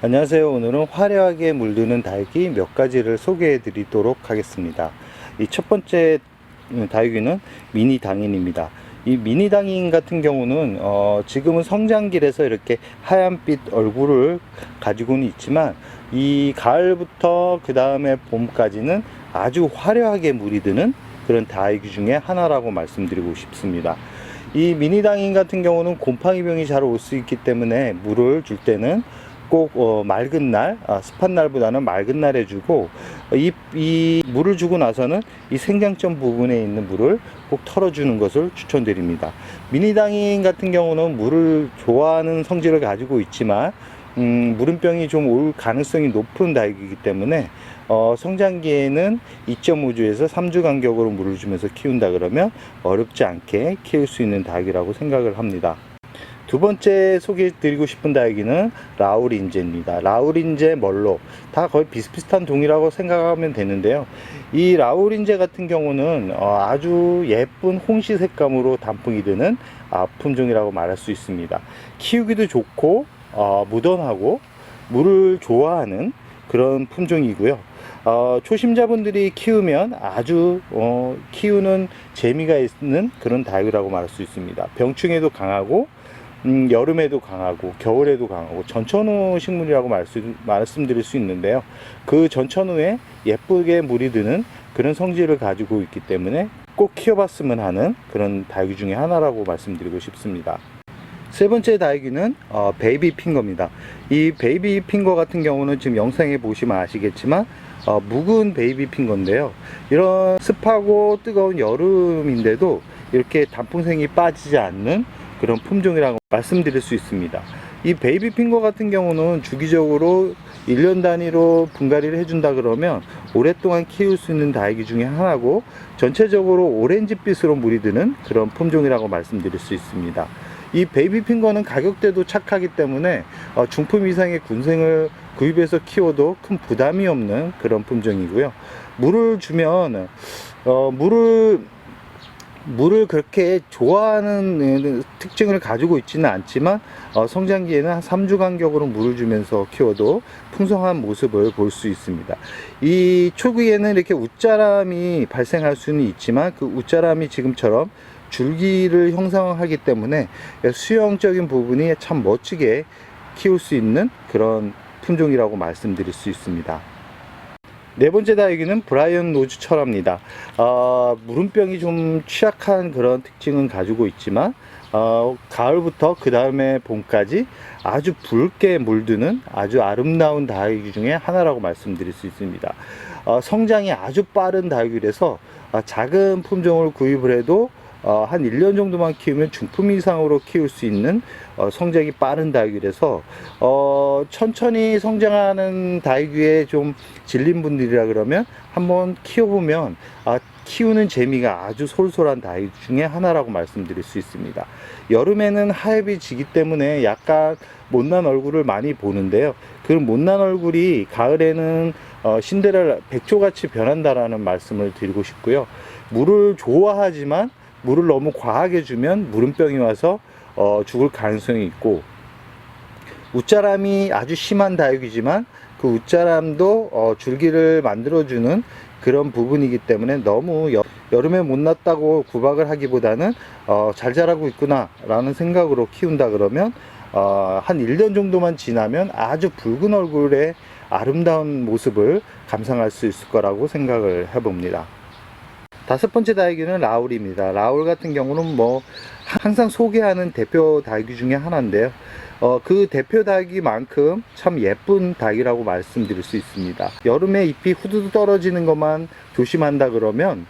안녕하세요. 오늘은 화려하게 물드는 다육이 몇 가지를 소개해 드리도록 하겠습니다. 이 첫 번째 다육이는 미니 당인입니다. 이 미니 당인 같은 경우는 지금은 성장기라서 이렇게 하얀빛 얼굴을 가지고는 있지만 이 가을부터 그 다음에 봄까지는 아주 화려하게 물이 드는 그런 다육이 중에 하나라고 말씀드리고 싶습니다. 이 미니 당인 같은 경우는 곰팡이병이 잘 올 수 있기 때문에 물을 줄 때는 꼭 맑은 날, 습한 날보다는 맑은 날에 주고, 이 물을 주고 나서는 이 생장점 부분에 있는 물을 꼭 털어주는 것을 추천드립니다. 미니 당인 같은 경우는 물을 좋아하는 성질을 가지고 있지만 물음병이 좀 올 가능성이 높은 다육이기 때문에 성장기에는 2.5주에서 3주 간격으로 물을 주면서 키운다 그러면 어렵지 않게 키울 수 있는 다육이라고 생각을 합니다. 두 번째 소개해 드리고 싶은 다육이는 라우린제입니다. 라우린제, 멀로 다 거의 비슷비슷한 동이라고 생각하면 되는데요. 이 라우린제 같은 경우는 아주 예쁜 홍시 색감으로 단풍이 드는 품종이라고 말할 수 있습니다. 키우기도 좋고 무던하고 물을 좋아하는 그런 품종이고요. 초심자분들이 키우면 아주 키우는 재미가 있는 그런 다육이라고 말할 수 있습니다. 병충해도 강하고 여름에도 강하고 겨울에도 강하고 전천후 식물이라고 말씀드릴 수 있는데요. 그 전천후에 예쁘게 물이 드는 그런 성질을 가지고 있기 때문에 꼭 키워봤으면 하는 그런 다육이 중에 하나라고 말씀드리고 싶습니다. 세 번째 다육이는 베이비 핑거입니다. 이 베이비 핑거 같은 경우는 지금 영상에 보시면 아시겠지만 묵은 베이비 핑거인데요. 이런 습하고 뜨거운 여름인데도 이렇게 단풍생이 빠지지 않는 그런 품종이라고 말씀드릴 수 있습니다. 이 베이비 핑거 같은 경우는 주기적으로 1년 단위로 분갈이를 해준다 그러면 오랫동안 키울 수 있는 다육이 중에 하나고, 전체적으로 오렌지빛으로 물이 드는 그런 품종이라고 말씀드릴 수 있습니다. 이 베이비 핑거는 가격대도 착하기 때문에 중품 이상의 군생을 구입해서 키워도 큰 부담이 없는 그런 품종이고요. 물을 주면 물을 그렇게 좋아하는 특징을 가지고 있지는 않지만 성장기에는 한 3주 간격으로 물을 주면서 키워도 풍성한 모습을 볼 수 있습니다. 이 초기에는 이렇게 웃자람이 발생할 수는 있지만 그 웃자람이 지금처럼 줄기를 형성하기 때문에 수영적인 부분이 참 멋지게 키울 수 있는 그런 품종이라고 말씀드릴 수 있습니다. 네 번째 다육이는 브라이언 로즈 철화입니다. 물음병이 좀 취약한 그런 특징은 가지고 있지만 가을부터 그 다음에 봄까지 아주 붉게 물드는 아주 아름다운 다육이 중에 하나라고 말씀드릴 수 있습니다. 성장이 아주 빠른 다육이라서 작은 품종을 구입을 해도 한 1년 정도만 키우면 중품 이상으로 키울 수 있는 성장이 빠른 다육이라서 천천히 성장하는 다육이에 좀 질린 분들이라 그러면 한번 키워보면 키우는 재미가 아주 솔솔한 다육이 중에 하나라고 말씀드릴 수 있습니다. 여름에는 하엽이 지기 때문에 약간 못난 얼굴을 많이 보는데요. 그 못난 얼굴이 가을에는 신데렐라 백조같이 변한다라는 말씀을 드리고 싶고요. 물을 좋아하지만 물을 너무 과하게 주면 물음병이 와서 죽을 가능성이 있고, 웃자람이 아주 심한 다육이지만 그 웃자람도 줄기를 만들어주는 그런 부분이기 때문에 너무 여름에 못 났다고 구박을 하기보다는 잘 자라고 있구나 라는 생각으로 키운다 그러면 한 1년 정도만 지나면 아주 붉은 얼굴의 아름다운 모습을 감상할 수 있을 거라고 생각을 해봅니다. 다섯 번째 다육이는 라울입니다. 라울 같은 경우는 항상 소개하는 대표 다육이 중에 하나인데요. 그 대표 다육이만큼 참 예쁜 다육이라고 말씀드릴 수 있습니다. 여름에 잎이 후두두 떨어지는 것만 조심한다 그러면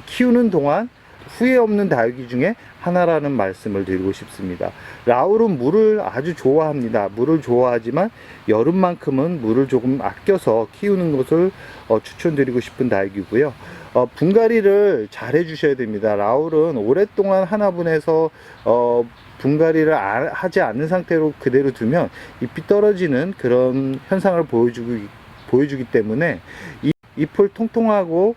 키우는 동안 후회 없는 다육이 중에 하나라는 말씀을 드리고 싶습니다. 라울은 물을 아주 좋아합니다. 물을 좋아하지만 여름만큼은 물을 조금 아껴서 키우는 것을 추천드리고 싶은 다육이고요. 분갈이를 잘 해주셔야 됩니다. 라울은 오랫동안 하나분해서 분갈이를 하지 않는 상태로 그대로 두면 잎이 떨어지는 그런 현상을 보여주기 때문에 잎을 통통하고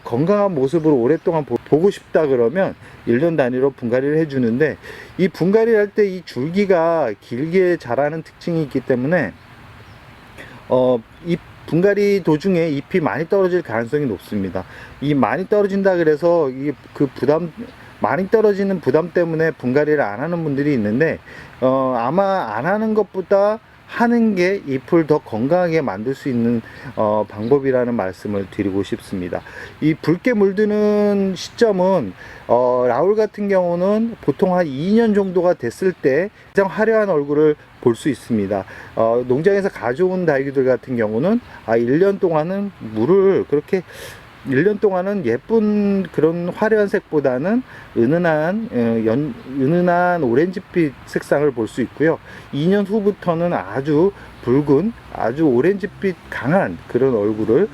건강한 모습으로 오랫동안 보고 싶다 그러면 1년 단위로 분갈이를 해주는데, 이 분갈이를 할 때 이 줄기가 길게 자라는 특징이 있기 때문에 이 분갈이 도중에 잎이 많이 떨어질 가능성이 높습니다. 이 많이 떨어진다 그래서 이게 많이 떨어지는 부담 때문에 분갈이를 안 하는 분들이 있는데, 아마 안 하는 것보다 하는 게 잎을 더 건강하게 만들 수 있는 방법이라는 말씀을 드리고 싶습니다. 이 붉게 물드는 시점은 라울 같은 경우는 보통 한 2년 정도가 됐을 때 가장 화려한 얼굴을 볼 수 있습니다. 농장에서 가져온 다육이들 같은 경우는 1년 동안은 물을 그렇게 1년 동안은 예쁜 그런 화려한 색보다는 은은한 오렌지빛 색상을 볼 수 있고요. 2년 후부터는 아주 붉은, 아주 오렌지빛 강한 그런 얼굴을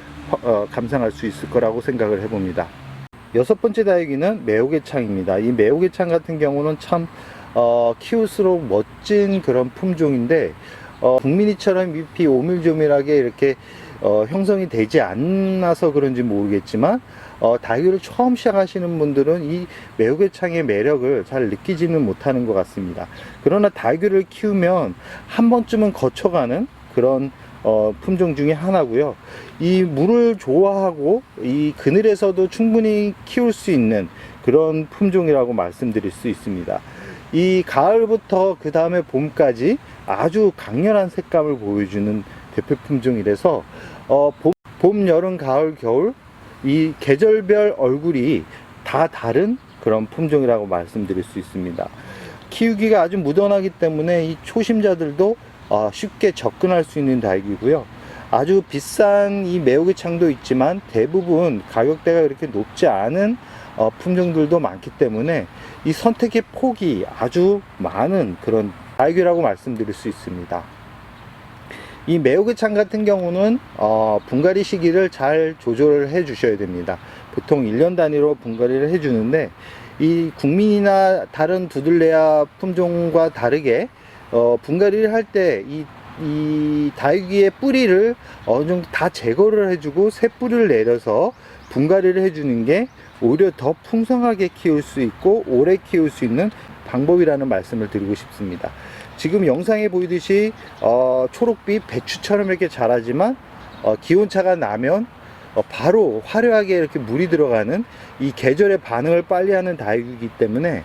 감상할 수 있을 거라고 생각을 해봅니다. 여섯 번째 다육이는 매혹의창입니다. 이 매혹의창 같은 경우는 참 키울수록 멋진 그런 품종인데, 국민이처럼 잎이 오밀조밀하게 이렇게 형성이 되지 않아서 그런지 모르겠지만, 다육이를 처음 시작하시는 분들은 이 매혹의창의 매력을 잘 느끼지는 못하는 것 같습니다. 그러나 다육이를 키우면 한 번쯤은 거쳐가는 그런 품종 중에 하나고요. 이 물을 좋아하고 이 그늘에서도 충분히 키울 수 있는 그런 품종이라고 말씀드릴 수 있습니다. 이 가을부터 그 다음에 봄까지 아주 강렬한 색감을 보여주는 대표 품종이라서 봄, 여름, 가을, 겨울 이 계절별 얼굴이 다 다른 그런 품종이라고 말씀드릴 수 있습니다. 키우기가 아주 무던하기 때문에 이 초심자들도 쉽게 접근할 수 있는 다육이고요. 아주 비싼 이 매혹의창도 있지만 대부분 가격대가 이렇게 높지 않은 품종들도 많기 때문에 이 선택의 폭이 아주 많은 그런 다육이라고 말씀드릴 수 있습니다. 이 매혹의창 같은 경우는 분갈이 시기를 잘 조절을 해 주셔야 됩니다. 보통 1년 단위로 분갈이를 해 주는데, 이 국민이나 다른 두들레아 품종과 다르게 분갈이를 할 때 이 다육이의 뿌리를 어느 정도 다 제거를 해주고 새 뿌리를 내려서 분갈이를 해주는 게 오히려 더 풍성하게 키울 수 있고 오래 키울 수 있는 방법이라는 말씀을 드리고 싶습니다. 지금 영상에 보이듯이 초록빛 배추처럼 이렇게 자라지만 기온차가 나면 바로 화려하게 이렇게 물이 들어가는 이 계절의 반응을 빨리 하는 다육이기 때문에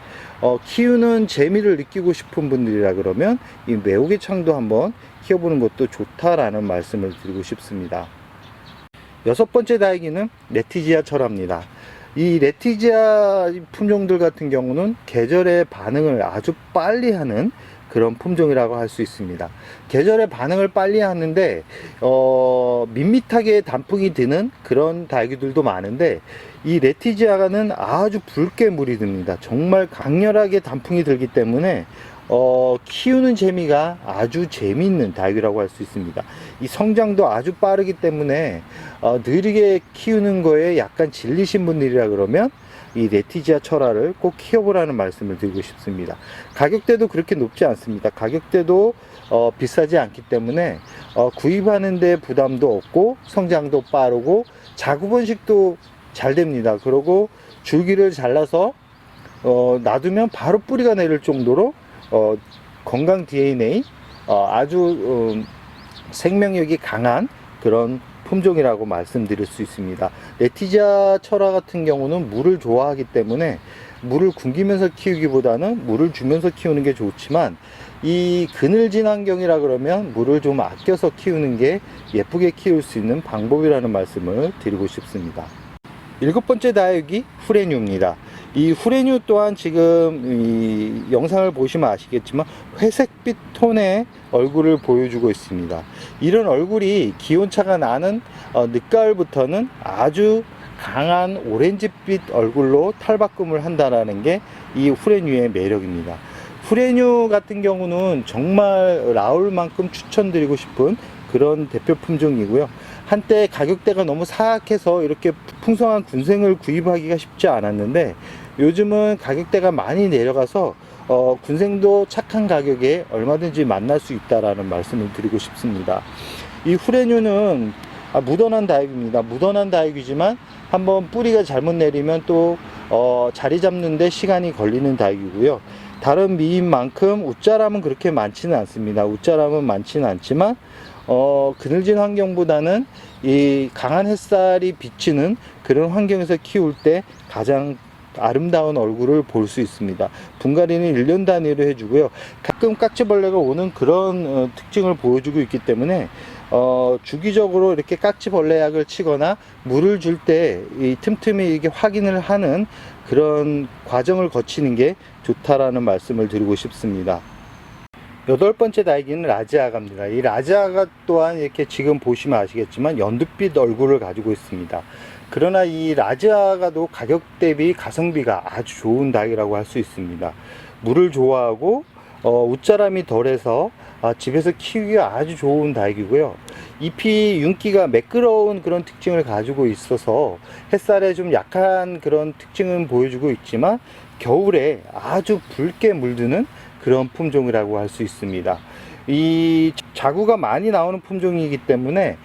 키우는 재미를 느끼고 싶은 분들이라 그러면 이 매혹의창도 한번 키워보는 것도 좋다라는 말씀을 드리고 싶습니다. 여섯 번째 다육이는 레티지아 철화입니다. 이 레티지아 품종들 같은 경우는 계절의 반응을 아주 빨리 하는 그런 품종이라고 할 수 있습니다. 계절의 반응을 빨리 하는데 밋밋하게 단풍이 드는 그런 다육이들도 많은데, 이 레티지아는 아주 붉게 물이 듭니다. 정말 강렬하게 단풍이 들기 때문에 키우는 재미가 아주 재미있는 다육이라고 할 수 있습니다. 이 성장도 아주 빠르기 때문에 느리게 키우는 거에 약간 질리신 분들이라 그러면 이 레티지아 철화를 꼭 키워보라는 말씀을 드리고 싶습니다. 가격대도 그렇게 높지 않습니다. 가격대도 비싸지 않기 때문에 구입하는 데 부담도 없고 성장도 빠르고 자구 번식도 잘 됩니다. 그리고 줄기를 잘라서 놔두면 바로 뿌리가 내릴 정도로 건강 DNA 아주 생명력이 강한 그런 품종이라고 말씀드릴 수 있습니다. 레티지아 철화 같은 경우는 물을 좋아하기 때문에 물을 굶기면서 키우기보다는 물을 주면서 키우는 게 좋지만, 이 그늘진 환경이라 그러면 물을 좀 아껴서 키우는 게 예쁘게 키울 수 있는 방법이라는 말씀을 드리고 싶습니다. 일곱 번째 다육이 후레뉴입니다. 이 후레뉴 또한 지금 이 영상을 보시면 아시겠지만 회색빛 톤의 얼굴을 보여주고 있습니다. 이런 얼굴이 기온차가 나는 늦가을부터는 아주 강한 오렌지빛 얼굴로 탈바꿈을 한다는 게 이 후레뉴의 매력입니다. 후레뉴 같은 경우는 정말 라울만큼 추천드리고 싶은 그런 대표 품종이고요. 한때 가격대가 너무 사악해서 이렇게 풍성한 군생을 구입하기가 쉽지 않았는데, 요즘은 가격대가 많이 내려가서 군생도 착한 가격에 얼마든지 만날 수 있다라는 말씀을 드리고 싶습니다. 이 후레뉴는 무던한 다육입니다. 무던한 다육이지만 한번 뿌리가 잘못 내리면 또 자리 잡는데 시간이 걸리는 다육이고요. 다른 미인만큼 웃자람은 그렇게 많지는 않습니다. 웃자람은 많지는 않지만 그늘진 환경보다는 이 강한 햇살이 비치는 그런 환경에서 키울 때 가장 아름다운 얼굴을 볼 수 있습니다. 분갈이는 1년 단위로 해주고요. 가끔 깍지벌레가 오는 그런 특징을 보여주고 있기 때문에 주기적으로 이렇게 깍지벌레 약을 치거나 물을 줄 때 이 틈틈이 이게 확인을 하는 그런 과정을 거치는 게 좋다라는 말씀을 드리고 싶습니다. 8번째 다육이는 라지아가입니다. 이 라지아가 또한 이렇게 지금 보시면 아시겠지만 연두빛 얼굴을 가지고 있습니다. 그러나 이 라지아가도 가격 대비 가성비가 아주 좋은 다육이라고 할 수 있습니다. 물을 좋아하고 웃자람이 덜해서 집에서 키우기가 아주 좋은 다육이고요. 잎이 윤기가 매끄러운 그런 특징을 가지고 있어서 햇살에 좀 약한 그런 특징은 보여주고 있지만 겨울에 아주 붉게 물드는 그런 품종이라고 할 수 있습니다. 이 자구가 많이 나오는 품종이기 때문에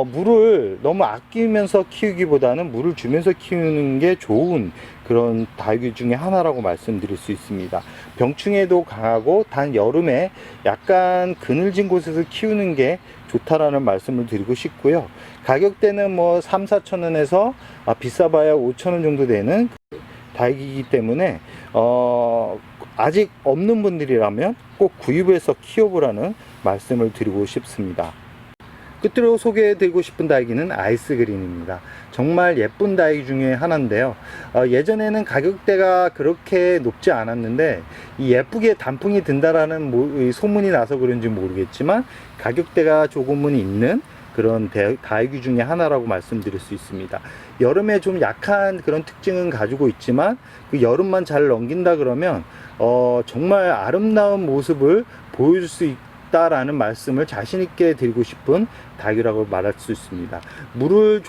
물을 너무 아끼면서 키우기보다는 물을 주면서 키우는 게 좋은 그런 다육이 중에 하나라고 말씀드릴 수 있습니다. 병충해도 강하고 단 여름에 약간 그늘진 곳에서 키우는 게 좋다라는 말씀을 드리고 싶고요. 가격대는 뭐 3, 4천 원에서 비싸봐야 5천 원 정도 되는 다육이기 때문에 아직 없는 분들이라면 꼭 구입해서 키워보라는 말씀을 드리고 싶습니다. 끝으로 소개해드리고 싶은 다육이는 아이스그린입니다. 정말 예쁜 다육이 중에 하나인데요. 예전에는 가격대가 그렇게 높지 않았는데 이 예쁘게 단풍이 든다라는 소문이 나서 그런지 모르겠지만 가격대가 조금은 있는 그런 다육이 중에 하나라고 말씀드릴 수 있습니다. 여름에 좀 약한 그런 특징은 가지고 있지만 그 여름만 잘 넘긴다 그러면 정말 아름다운 모습을 보여줄 수 있다라는 말씀을 자신 있게 드리고 싶은 다육이라고 말할 수 있습니다. 물을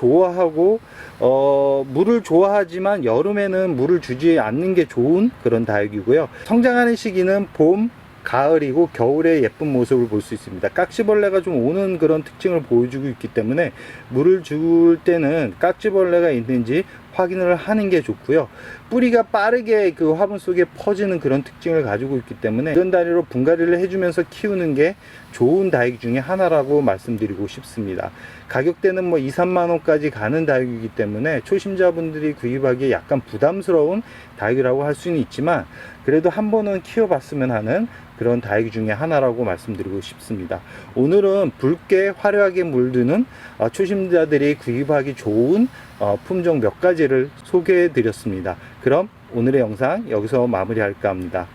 좋아하지만 여름에는 물을 주지 않는 게 좋은 그런 다육이고요. 성장하는 시기는 봄, 가을이고 겨울에 예쁜 모습을 볼 수 있습니다. 깍지벌레가 좀 오는 그런 특징을 보여주고 있기 때문에 물을 줄 때는 깍지벌레가 있는지 확인을 하는 게 좋고요. 뿌리가 빠르게 그 화분 속에 퍼지는 그런 특징을 가지고 있기 때문에 이런 단위로 분갈이를 해주면서 키우는 게 좋은 다육이 중에 하나라고 말씀드리고 싶습니다. 가격대는 뭐 2, 3만 원까지 가는 다육이기 때문에 초심자분들이 구입하기에 약간 부담스러운 다육이라고 할 수는 있지만 그래도 한 번은 키워봤으면 하는 그런 다육이 중에 하나라고 말씀드리고 싶습니다. 오늘은 붉게 화려하게 물드는 초심자들이 구입하기 좋은 품종 몇 가지를 소개해 드렸습니다. 그럼 오늘의 영상 여기서 마무리할까 합니다.